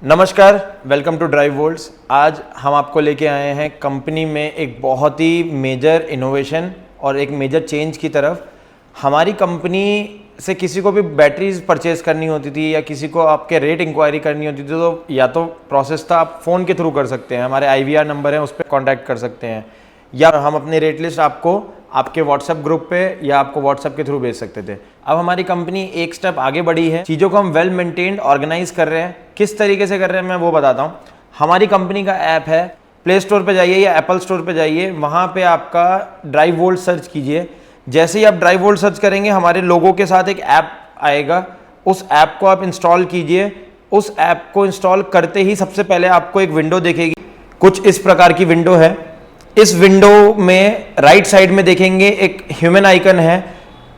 नमस्कार, welcome to drive volts. आज हम आपको लेके आए हैं कंपनी में एक बहुत ही मेजर इनोवेशन और एक मेजर चेंज की तरफ। हमारी कंपनी से किसी को भी बैटरीज परचेज करनी होती थी या किसी को आपके रेट इंक्वायरी करनी होती थी तो या तो प्रोसेस था आप फ़ोन के थ्रू कर सकते हैं, हमारे IVR नंबर है उस पर कॉन्टैक्ट कर सकते हैं, या हम अपनी रेट लिस्ट आपको आपके व्हाट्सएप ग्रुप पे या आपको व्हाट्सएप के थ्रू भेज सकते थे। अब हमारी कंपनी एक स्टेप आगे बढ़ी है, चीज़ों को हम वेल मेंटेन्ड ऑर्गेनाइज कर रहे हैं। किस तरीके से कर रहे हैं मैं वो बताता हूँ। हमारी कंपनी का ऐप है, प्ले स्टोर पे जाइए या एप्पल स्टोर पे जाइए, वहाँ पे आपका ड्राइव वोल्ट सर्च कीजिए। जैसे ही आप ड्राइव वोल्ट सर्च करेंगे हमारे लोगों के साथ एक ऐप आएगा, उस ऐप को आप इंस्टॉल कीजिए। उस ऐप को इंस्टॉल करते ही सबसे पहले आपको एक विंडो दिखेगी, कुछ इस प्रकार की विंडो है। इस विंडो में राइट साइड में देखेंगे एक ह्यूमन आइकन है,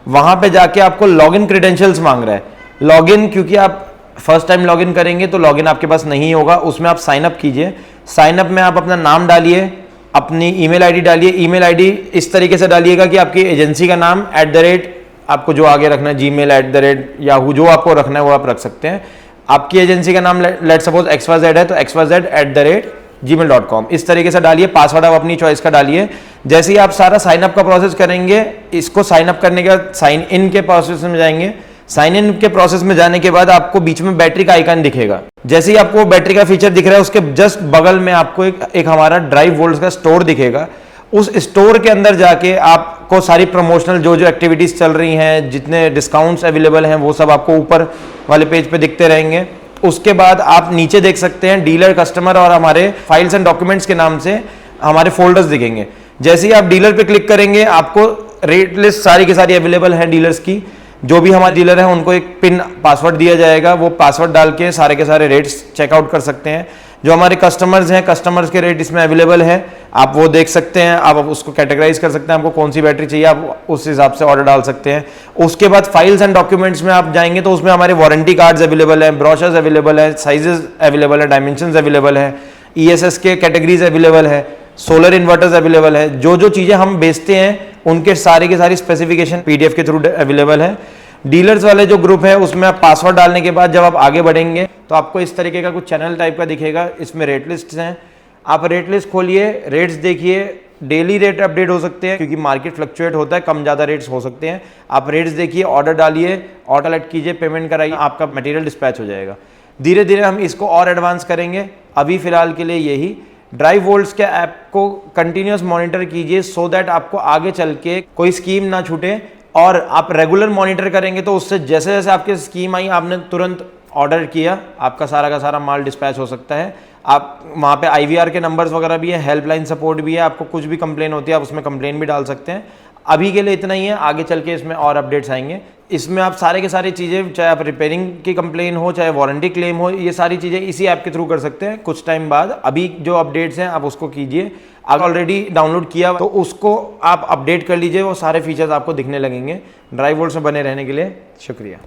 वहां पे जाके आपको लॉगिन क्रेडेंशियल्स मांग रहा है। लॉगिन, क्योंकि आप फर्स्ट टाइम लॉगिन करेंगे तो लॉगिन आपके पास नहीं होगा, उसमें आप साइन अप कीजिए। साइन अप में आप अपना नाम डालिए, अपनी ईमेल आईडी डालिए। ईमेल आईडी इस तरीके से डालिएगा कि आपकी एजेंसी का नाम @ आपको जो आगे रखना है, Gmail @ जो आपको रखना है वो आप रख सकते हैं। आपकी एजेंसी का नाम लेट सपोज XYZ है तो XYZ @gmail.com इस तरीके से डालिए। पासवर्ड आप अपनी चॉइस का डालिए। जैसे ही आप सारा साइन अप का प्रोसेस करेंगे, इसको साइन अप करने के बाद साइन इन के प्रोसेस में जाएंगे। साइन इन के प्रोसेस में जाने के बाद आपको बीच में बैटरी का आइकन दिखेगा। जैसे ही आपको बैटरी का फीचर दिख रहा है उसके जस्ट बगल में आपको एक हमारा ड्राइव वोल्ट्स का स्टोर दिखेगा। उस स्टोर के अंदर जाके आपको सारी प्रमोशनल जो एक्टिविटीज चल रही हैं, जितने डिस्काउंट्स अवेलेबल हैं वो सब आपको ऊपर वाले पेज पे दिखते रहेंगे। उसके बाद आप नीचे देख सकते हैं डीलर, कस्टमर और हमारे फाइल्स एंड डॉक्यूमेंट्स के नाम से हमारे फोल्डर्स दिखेंगे। जैसे ही आप डीलर पे क्लिक करेंगे आपको रेट लिस्ट सारी की सारी अवेलेबल है डीलर्स की। जो भी हमारे डीलर हैं उनको एक पिन पासवर्ड दिया जाएगा, वो पासवर्ड डाल के सारे के सारे रेट्स चेकआउट कर सकते हैं। जो हमारे कस्टमर्स हैं, कस्टमर्स के रेट इसमें अवेलेबल है, आप वो देख सकते हैं। आप उसको कैटेगराइज कर सकते हैं, आपको कौन सी बैटरी चाहिए आप उस हिसाब से ऑर्डर डाल सकते हैं। उसके बाद फाइल्स एंड डॉक्यूमेंट्स में आप जाएंगे तो उसमें हमारे वारंटी कार्ड्स अवेलेबल हैं, ब्रोशर्स अवेलेबल है, साइजेस अवेलेबल है, डायमेंशंस अवेलेबल है, ESS के कैटेगरीज अवेलेबल है, सोलर इन्वर्टर्स अवेलेबल है। जो जो चीज़ें हम बेचते हैं उनके सारी की सारी स्पेसिफिकेशन PDF के थ्रू अवेलेबल है। डीलर्स वाले जो ग्रुप है उसमें आप पासवर्ड डालने के बाद जब आप आगे बढ़ेंगे तो आपको इस तरीके का कुछ चैनल टाइप का दिखेगा। इसमें रेट लिस्ट हैं, आप रेट लिस्ट खोलिए, रेट्स देखिए। डेली रेट अपडेट हो सकते हैं क्योंकि मार्केट फ्लक्चुएट होता है, कम ज़्यादा रेट्स हो सकते हैं। आप रेट्स देखिए, ऑर्डर डालिए, ऑर्डर सेलेक्ट कीजिए, पेमेंट कराइए, आपका मटेरियल डिस्पैच हो जाएगा। धीरे धीरे हम इसको और एडवांस करेंगे। अभी फिलहाल के लिए यही ड्राइव वोल्ट्स के ऐप को कंटिन्यूस मॉनिटर कीजिए सो दैट आपको आगे चल के कोई स्कीम ना छूटे। और आप रेगुलर मॉनिटर करेंगे तो उससे जैसे जैसे आपकी स्कीम आई आपने तुरंत ऑर्डर किया, आपका सारा का सारा माल डिस्पैच हो सकता है। आप वहाँ पे IVR के नंबर्स वगैरह भी है, हेल्पलाइन सपोर्ट भी है, आपको कुछ भी कंप्लेन होती है आप उसमें कंप्लेन भी डाल सकते हैं। अभी के लिए इतना ही है, आगे चल के इसमें और अपडेट्स आएंगे। इसमें आप सारे के सारी चीज़ें, चाहे आप रिपेयरिंग की कंप्लेन हो चाहे वारंटी क्लेम हो, ये सारी चीज़ें इसी ऐप के थ्रू कर सकते हैं कुछ टाइम बाद। अभी जो अपडेट्स हैं आप उसको कीजिए, अगर ऑलरेडी डाउनलोड किया तो उसको आप अपडेट कर लीजिए, वो सारे फीचर्स आपको दिखने लगेंगे। ड्राइव वोल्ट्स में बने रहने के लिए शुक्रिया।